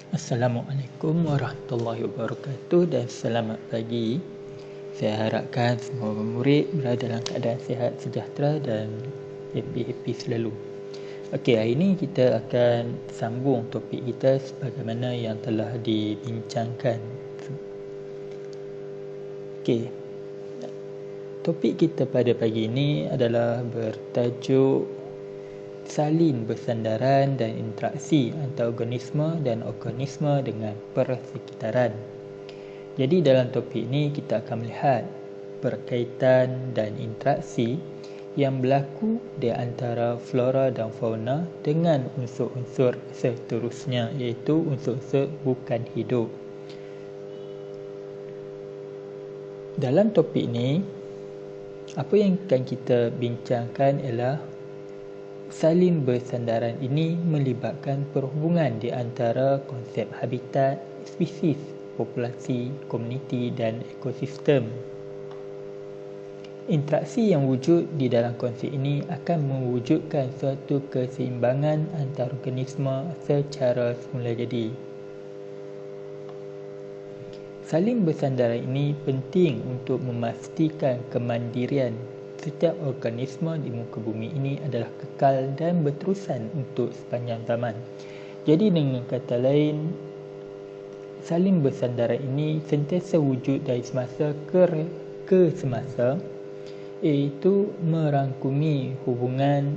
Assalamualaikum warahmatullahi wabarakatuh dan selamat pagi. Saya harapkan semua murid berada dalam keadaan sihat, sejahtera dan happy selalu. Okey, hari ini kita akan sambung topik kita sebagaimana yang telah dibincangkan. Okey. Topik kita pada pagi ini adalah bertajuk salin bersandaran dan interaksi antara organisme dan organisme dengan persekitaran. Jadi dalam topik ini kita akan melihat berkaitan dan interaksi yang berlaku di antara flora dan fauna dengan unsur-unsur seterusnya, iaitu unsur-unsur bukan hidup. Dalam topik ini, apa yang akan kita bincangkan ialah salin bersandaran ini melibatkan perhubungan di antara konsep habitat, spesies, populasi, komuniti dan ekosistem. Interaksi yang wujud di dalam konsep ini akan mewujudkan suatu keseimbangan antara organisme secara semula jadi. Salin bersandaran ini penting untuk memastikan kemandirian setiap organisme di muka bumi ini adalah kekal dan berterusan untuk sepanjang zaman. Jadi dengan kata lain, salin bersandaran ini sentiasa wujud dari semasa ke semasa, iaitu merangkumi hubungan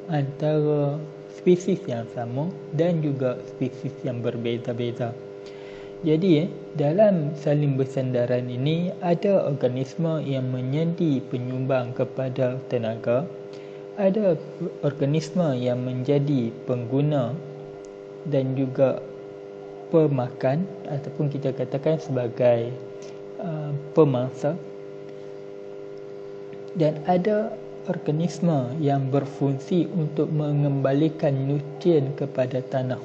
antara spesies yang sama dan juga spesies yang berbeza-beza. Jadi dalam salin bersandaran ini ada organisme yang menjadi penyumbang kepada tenaga, ada organisme yang menjadi pengguna dan juga pemakan ataupun kita katakan sebagai pemangsa, dan ada organisme yang berfungsi untuk mengembalikan nutrien kepada tanah,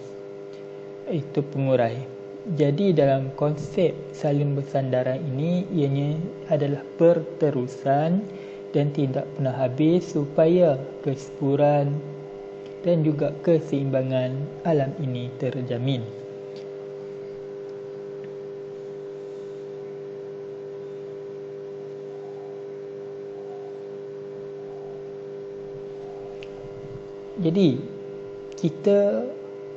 iaitu pengurai. Jadi dalam konsep salin bersandaran ini, ianya adalah berterusan dan tidak pernah habis supaya kesuburan dan juga keseimbangan alam ini terjamin. Jadi kita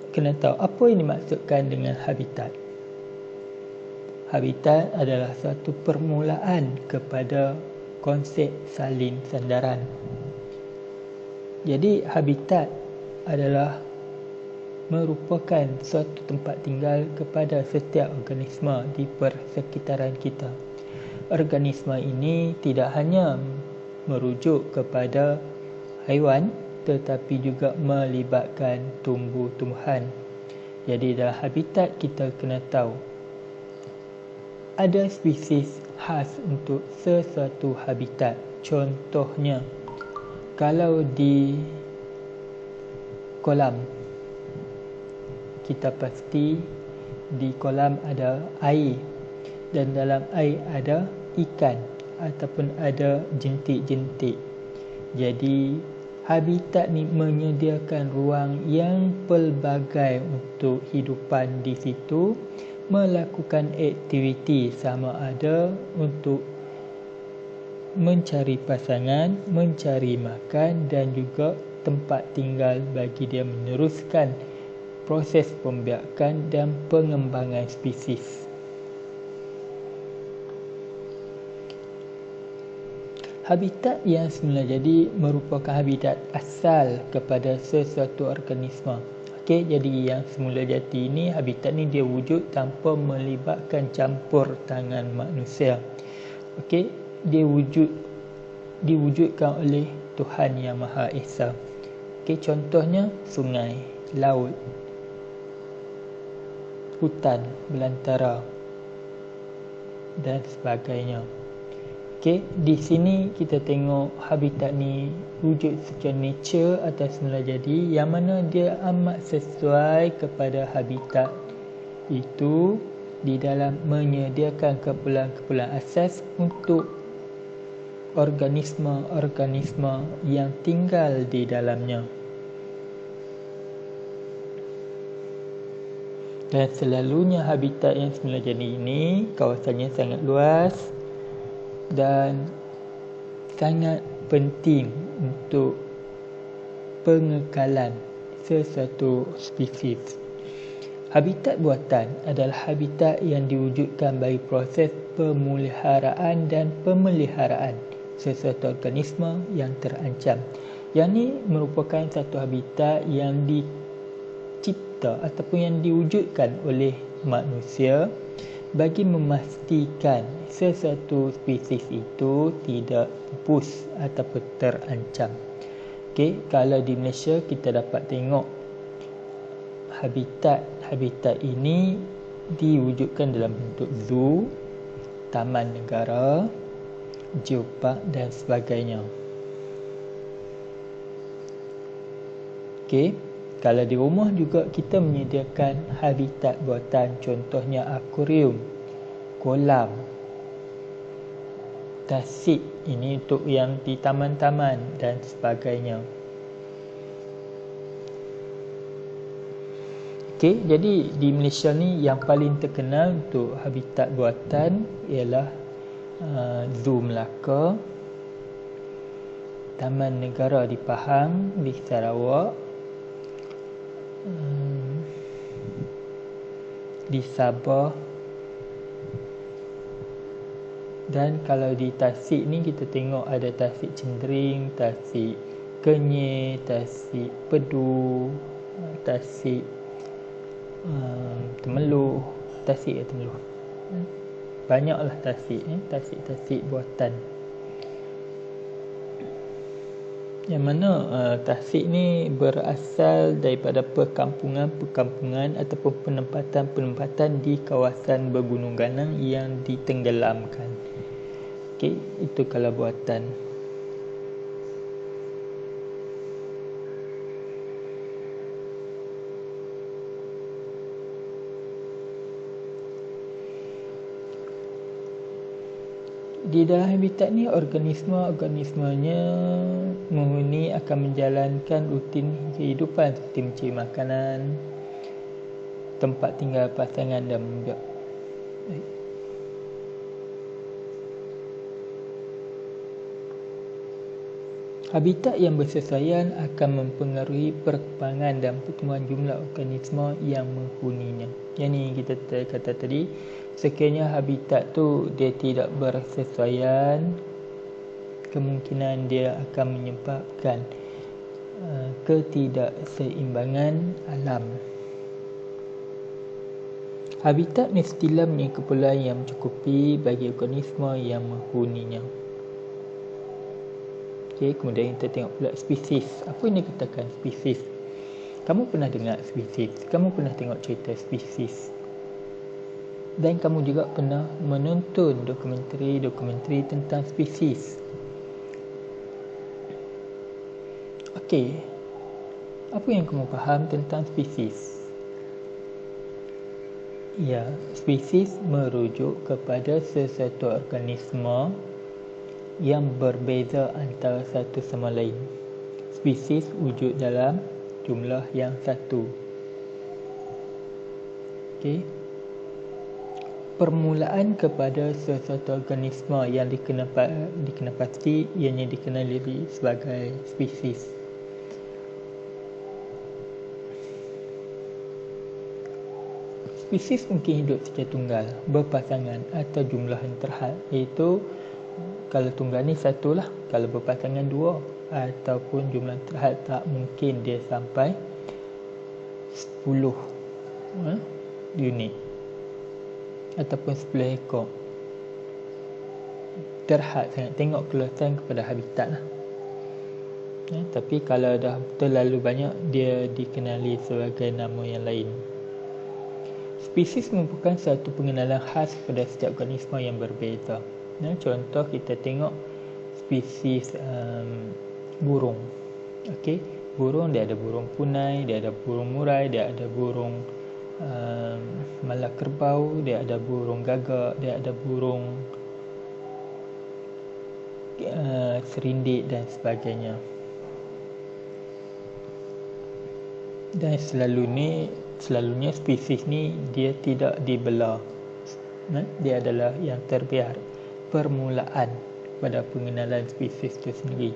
kena tahu apa yang dimaksudkan dengan habitat. Habitat adalah satu permulaan kepada konsep salin sandaran. Jadi habitat adalah merupakan suatu tempat tinggal kepada setiap organisme di persekitaran kita. Organisme ini tidak hanya merujuk kepada haiwan tetapi juga melibatkan tumbuh-tumbuhan. Jadi dalam habitat kita kena tahu ada spesies khas untuk sesuatu habitat. Contohnya, kalau di kolam, kita pasti di kolam ada air dan dalam air ada ikan ataupun ada jentik-jentik. Jadi habitat ni menyediakan ruang yang pelbagai untuk hidupan di situ melakukan aktiviti, sama ada untuk mencari pasangan, mencari makan dan juga tempat tinggal bagi dia meneruskan proses pembiakan dan pengembangan spesies. Habitat yang semula jadi merupakan habitat asal kepada sesuatu organisme. Okey, jadi yang semula jadi ini, habitat ni dia wujud tanpa melibatkan campur tangan manusia. Okey, dia diwujudkan oleh Tuhan Yang Maha Esa. Okey, contohnya sungai, laut, hutan belantara dan sebagainya. Okey, di sini kita tengok habitat ni wujud secara nature atau semula jadi, yang mana dia amat sesuai kepada habitat itu di dalam menyediakan keperluan-keperluan asas untuk organisme-organisme yang tinggal di dalamnya. Dan selalunya habitat yang semula jenis ini kawasannya sangat luas dan sangat penting untuk pengekalan sesuatu spesies. Habitat buatan adalah habitat yang diwujudkan bagi proses pemeliharaan dan pemeliharaan sesuatu organisma yang terancam. Yang ini merupakan satu habitat yang dicipta ataupun yang diwujudkan oleh manusia bagi memastikan sesuatu spesies itu tidak pupus ataupun terancam. Okey, kalau di Malaysia kita dapat tengok habitat ini diwujudkan dalam bentuk zoo, taman negara, geopark dan sebagainya. Okey, kalau di rumah juga kita menyediakan habitat buatan, contohnya akuarium, kolam, tasik, ini untuk yang di taman-taman dan sebagainya. Okey, jadi di Malaysia ni yang paling terkenal untuk habitat buatan ialah Zoo Melaka, Taman Negara di Pahang di Sarawak, di Sabah, dan kalau di tasik ni kita tengok ada tasik Cendering, tasik Kenyir, tasik Pedu, tasik Temeloh, Temeloh. Banyaklah tasik, tasik-tasik buatan. Yang mana tasik ni berasal daripada perkampungan ataupun penempatan di kawasan bergunung ganang yang ditenggelamkan. Okey, itu kalau buatan. Di dalam habitat ni organismenya menghuni akan menjalankan rutin kehidupan seperti mencari makanan, tempat tinggal pasangan dan membak. Habitat yang bersesuaian akan mempengaruhi perkembangan dan pertumbuhan jumlah organisma yang menghuninya. Yang ni kita kata tadi, sekiranya habitat tu dia tidak bersesuaian, kemungkinan dia akan menyebabkan ketidakseimbangan alam. Habitat mestilah mempunyai kepulauan yang mencukupi bagi organisma yang menghuninya. Okay, kemudian kita tengok pula spesies. Apa yang dikatakan spesies? Kamu pernah dengar spesies? Kamu pernah tengok cerita spesies? Dan kamu juga pernah menonton dokumentari tentang spesies. Okey, apa yang kamu faham tentang spesies? Ya, spesies merujuk kepada sesuatu organisma yang berbeza antara satu sama lain. Spesies wujud dalam jumlah yang satu. Okey. Permulaan kepada sesuatu organisma yang dikenal pasti ianya dikenali sebagai spesies. Spesies mungkin hidup secara tunggal, berpasangan atau jumlah yang terhad, iaitu kalau tunggal ni satu lah, kalau berpasangan dua, ataupun jumlah terhad tak mungkin dia sampai 10 unit ataupun 10 ekor. Terhad sangat, tengok keluasan kepada habitat lah. Tapi kalau dah terlalu banyak, dia dikenali sebagai nama yang lain. Spesies merupakan satu pengenalan khas pada setiap organisma yang berbeza. Contoh kita tengok spesies burung. Okey, burung dia ada burung punai, dia ada burung murai, dia ada burung malak kerbau, dia ada burung gagak, dia ada burung serindik dan sebagainya. Dan selalu ni Selalunya spesies ni dia tidak dibelah. Dia adalah yang terbiar, permulaan pada pengenalan spesies itu sendiri.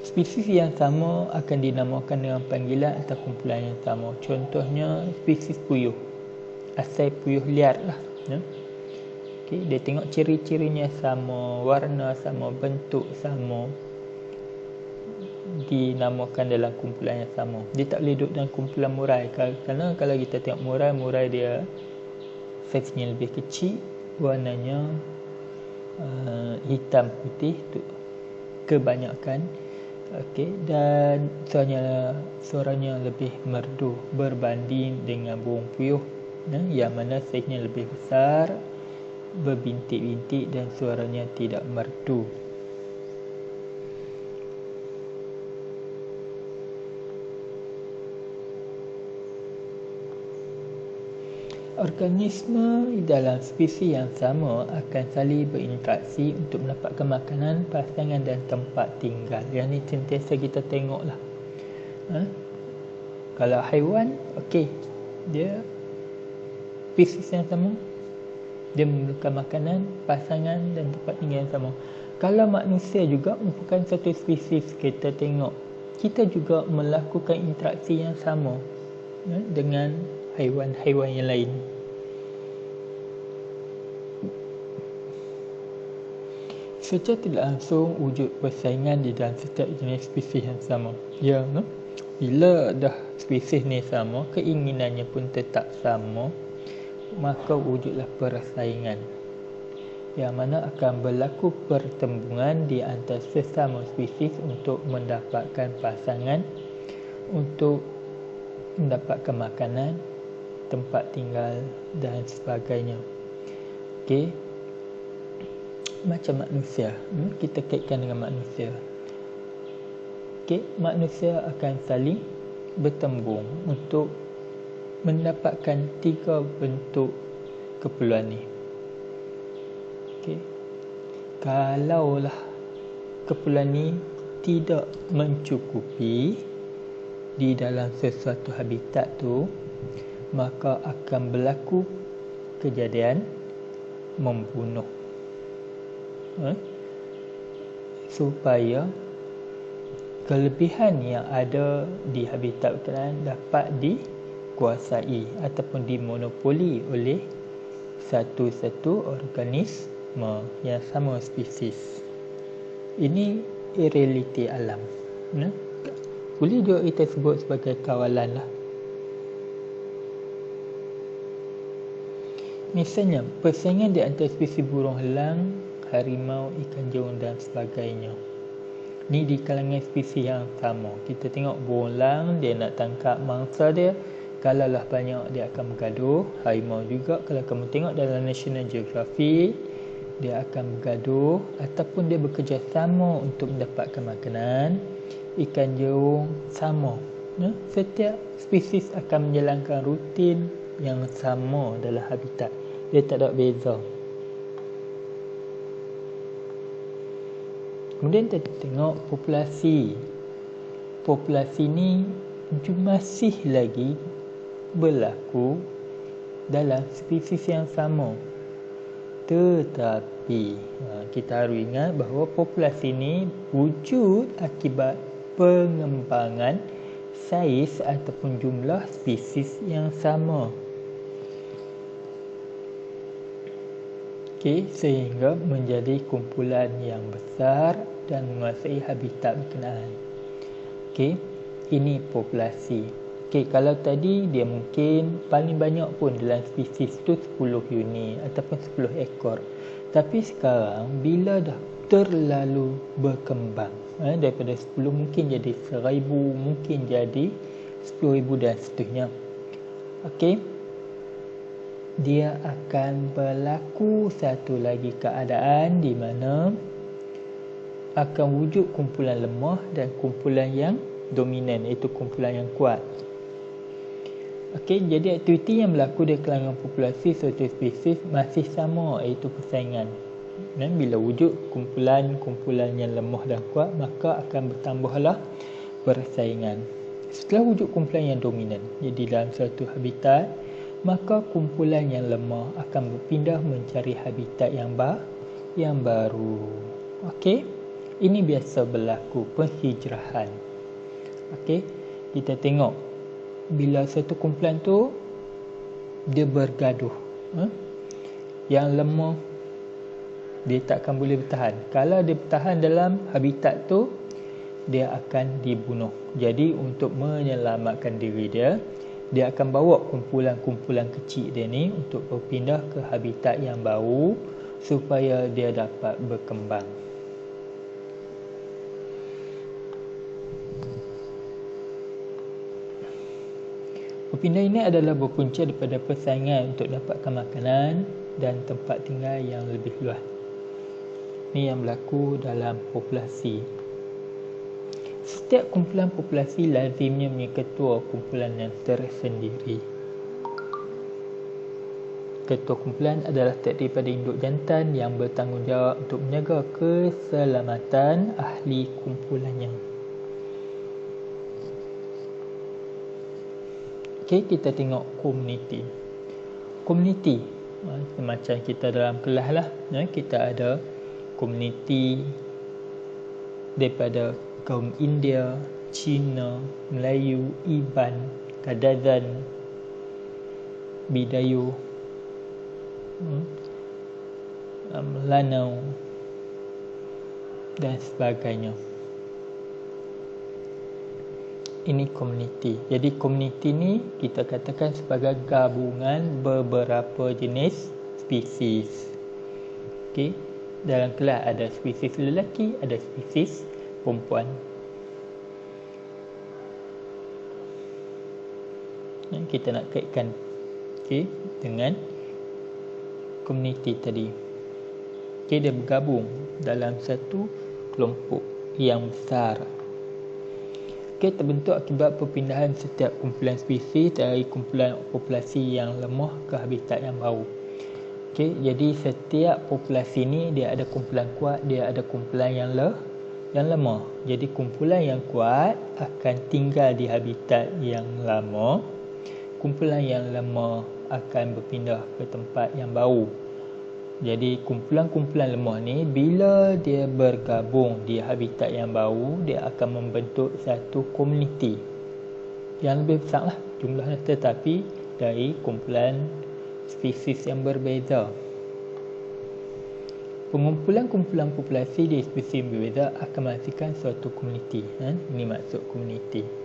Spesies yang sama akan dinamakan dengan panggilan atau kumpulan yang sama. Contohnya spesies puyuh, asal puyuh liar lah. Okay, dia tengok ciri-cirinya sama, warna sama, bentuk sama, dinamakan dalam kumpulan yang sama. Dia tak boleh duduk dalam kumpulan murai. Kerana kalau kita tengok murai dia saiznya lebih kecil, warnanya hitam putih tu kebanyakan. Okey, dan suaranya lebih merdu berbanding dengan burung puyuh yang mana saiznya lebih besar, berbintik-bintik dan suaranya tidak merdu. Organisme dalam spesies yang sama akan saling berinteraksi untuk mendapatkan makanan, pasangan dan tempat tinggal. Yang ni sentiasa kita tengoklah. Kalau haiwan, okey, dia spesies yang sama, dia memerlukan makanan, pasangan dan tempat tinggal yang sama. Kalau manusia juga merupakan satu spesies, kita tengok kita juga melakukan interaksi yang sama dengan haiwan-haiwan yang lain. Secara tidak langsung wujud persaingan di dalam setiap jenis spesies yang sama. Bila dah spesies ni sama, keinginannya pun tetap sama, maka wujudlah persaingan yang mana akan berlaku pertembungan di antara sesama spesies untuk mendapatkan pasangan, untuk mendapatkan makanan, tempat tinggal dan sebagainya. Okey, macam manusia, kita kaitkan dengan manusia. Okey, manusia akan saling bertembung untuk mendapatkan 3 bentuk keperluan ni. Okey, kalaulah keperluan ni tidak mencukupi di dalam sesuatu habitat tu, maka akan berlaku kejadian membunuh, supaya kelebihan yang ada di habitat berkenaan dapat dikuasai ataupun dimonopoli oleh satu-satu organisme yang sama spesies. Ini realiti alam. Boleh juga kita sebut sebagai kawalan lah. Misalnya, persaingan di antara spesies burung helang, harimau, ikan jerung dan sebagainya. Ni di kalangan spesies yang sama. Kita tengok burung helang, dia nak tangkap mangsa dia. Kalaulah banyak, dia akan bergaduh. Harimau juga, kalau kamu tengok dalam National Geographic, dia akan bergaduh ataupun dia bekerjasama untuk mendapatkan makanan. Ikan jerung sama. Setiap spesies akan menjalankan rutin yang sama dalam habitat. Dia tak ada beza. Kemudian kita tengok populasi. Populasi ni masih lagi berlaku dalam spesies yang sama. Tetapi kita harus ingat bahawa populasi ni wujud akibat pengembangan saiz ataupun jumlah spesies yang sama. Okey, sehingga menjadi kumpulan yang besar dan menguasai habitat berkenaan. Okey, ini populasi. Okey, kalau tadi dia mungkin paling banyak pun dalam spesies tu 10 unit ataupun 10 ekor. Tapi sekarang bila dah terlalu berkembang, daripada 10 mungkin jadi 1000, mungkin jadi 10,000 dan seterusnya. Okey, dia akan berlaku satu lagi keadaan di mana akan wujud kumpulan lemah dan kumpulan yang dominan, iaitu kumpulan yang kuat. Okey, jadi aktiviti yang berlaku di kalangan populasi suatu spesies masih sama, iaitu persaingan. Dan bila wujud kumpulan-kumpulan yang lemah dan kuat, maka akan bertambahlah persaingan. Setelah wujud kumpulan yang dominan, jadi dalam suatu habitat, maka kumpulan yang lemah akan berpindah mencari habitat yang baru. Okey, ini biasa berlaku penghijrahan. Okey, kita tengok bila satu kumpulan tu dia bergaduh, yang lemah dia takkan boleh bertahan. Kalau dia bertahan dalam habitat tu, dia akan dibunuh. Jadi untuk menyelamatkan diri dia, dia akan bawa kumpulan-kumpulan kecil dia ni untuk berpindah ke habitat yang baru supaya dia dapat berkembang. Perpindahan ini adalah berpunca daripada persaingan untuk dapatkan makanan dan tempat tinggal yang lebih luas. Ini yang berlaku dalam populasi. Setiap kumpulan populasi lazimnya mempunyai ketua kumpulan yang tersendiri. Ketua kumpulan adalah terdiri pada induk jantan yang bertanggungjawab untuk menjaga keselamatan ahli kumpulannya. Okey, kita tengok komuniti. Komuniti macam kita dalam kelas lah, kita ada komuniti daripada kaum India, Cina, Melayu, Iban, Kadazan, Bidayu, Lanau dan sebagainya. Ini komuniti. Jadi komuniti ni kita katakan sebagai gabungan beberapa jenis spesies. Okey, dalam kelas ada spesies lelaki, ada spesies perempuan. Kita nak kaitkan dengan komuniti tadi. Dia bergabung dalam satu kelompok yang besar. Terbentuk akibat perpindahan setiap kumpulan spesies dari kumpulan populasi yang lemah ke habitat yang baru. Jadi setiap populasi ni dia ada kumpulan kuat, dia ada kumpulan yang lemah. Jadi kumpulan yang kuat akan tinggal di habitat yang lama. Kumpulan yang lemah akan berpindah ke tempat yang baru. Jadi kumpulan-kumpulan lemah ni bila dia bergabung di habitat yang baru, dia akan membentuk satu komuniti yang lebih besar lah jumlahnya, tetapi dari kumpulan spesies yang berbeza. Pengumpulan-kumpulan populasi di spesies yang berbeza akan menghasilkan suatu komuniti. Ini maksud komuniti.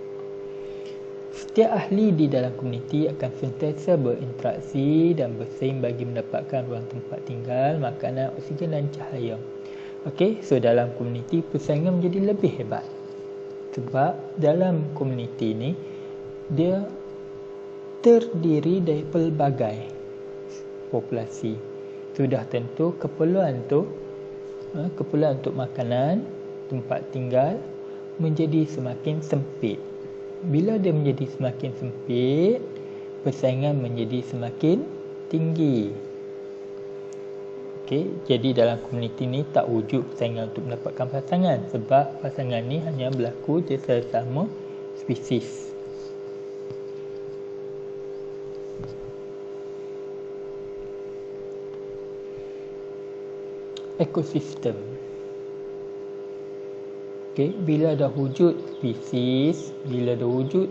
Setiap ahli di dalam komuniti akan sentiasa berinteraksi dan bersaing bagi mendapatkan ruang tempat tinggal, makanan, oksigen dan cahaya. So dalam komuniti persaingan menjadi lebih hebat. Sebab dalam komuniti ni dia terdiri dari pelbagai populasi. Sudah tentu keperluan untuk makanan, tempat tinggal menjadi semakin sempit. Bila dia menjadi semakin sempit, persaingan menjadi semakin tinggi. Jadi dalam komuniti ni tak wujud persaingan untuk mendapatkan pasangan, sebab pasangan ni hanya berlaku di sesama spesies. Ekosistem. Bila ada wujud spesies, bila ada wujud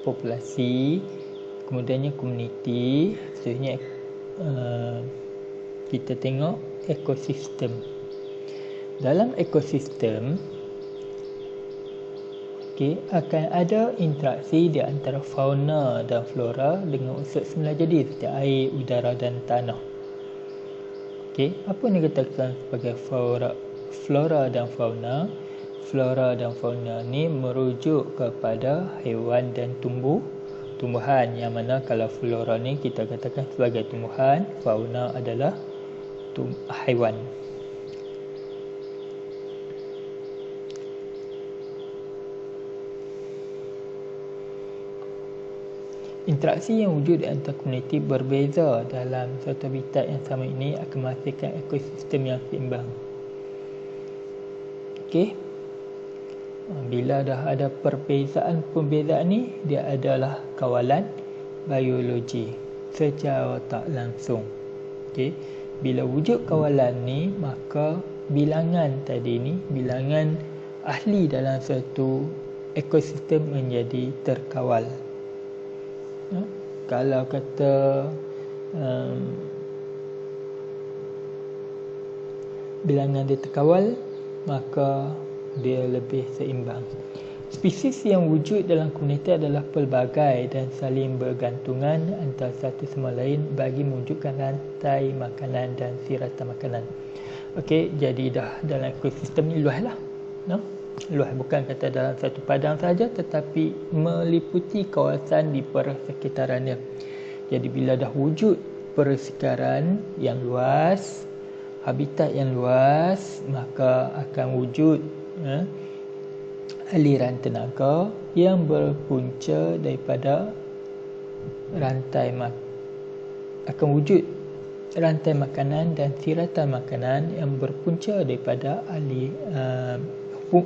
populasi, kemudiannya komuniti, seterusnya kita tengok ekosistem. Dalam ekosistem akan ada interaksi di antara fauna dan flora dengan unsur semula jadi seperti air, udara dan tanah. Apa yang dikatakan sebagai flora dan fauna? Flora dan fauna ni merujuk kepada haiwan dan tumbuhan, yang mana kalau flora ni kita katakan sebagai tumbuhan, fauna adalah haiwan. Interaksi yang wujud di antara komuniti berbeza dalam suatu habitat yang sama ini akan menghasilkan ekosistem yang seimbang. Okey. Bila dah ada perbezaan ni, dia adalah kawalan biologi secara tak langsung. Okey. Bila wujud kawalan ni, maka bilangan tadi ni, bilangan ahli dalam suatu ekosistem menjadi terkawal. Kalau kata bilangan dia terkawal, maka dia lebih seimbang. Spesies yang wujud dalam komuniti adalah pelbagai dan saling bergantungan antara satu sama lain bagi mewujudkan rantai makanan dan siratan makanan. Okey, jadi dah dalam ekosistem ni luas lah. Luas, bukan kata dalam satu padang saja, tetapi meliputi kawasan di persekitarannya. Jadi bila dah wujud persekaran yang luas, habitat yang luas, maka akan wujud aliran tenaga yang berpunca daripada akan wujud rantai makanan dan siratan makanan yang berpunca daripada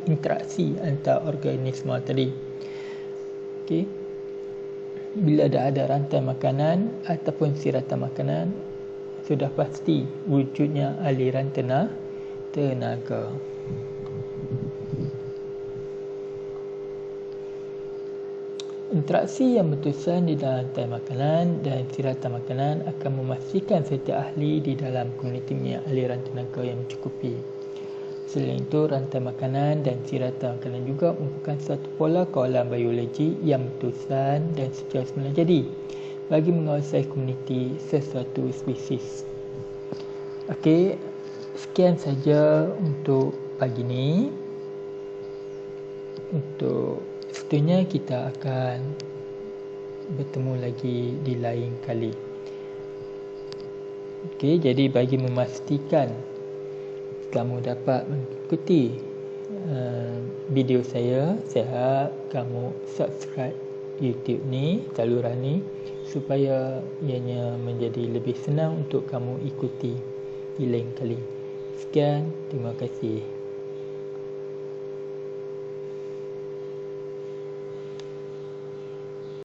interaksi antara organisma tadi. Okey. Bila dah ada rantai makanan ataupun siratan makanan, sudah pasti wujudnya aliran tenaga. Interaksi yang berterusan di dalam rantai makanan dan siratan makanan akan memastikan setiap ahli di dalam komuniti punya aliran tenaga yang mencukupi. Selain itu, rantai makanan dan siratan makanan juga merupakan satu pola kawalan biologi yang berterusan dan secara semula jadi bagi menguasai komuniti sesuatu spesies. Okey, sekian saja untuk pagi ni. Untuk seterusnya kita akan bertemu lagi di lain kali. Okey, jadi bagi memastikan kamu dapat mengikuti video saya harap kamu subscribe YouTube ni, saluran ni, supaya ianya menjadi lebih senang untuk kamu ikuti di lain kali. Sekian, terima kasih.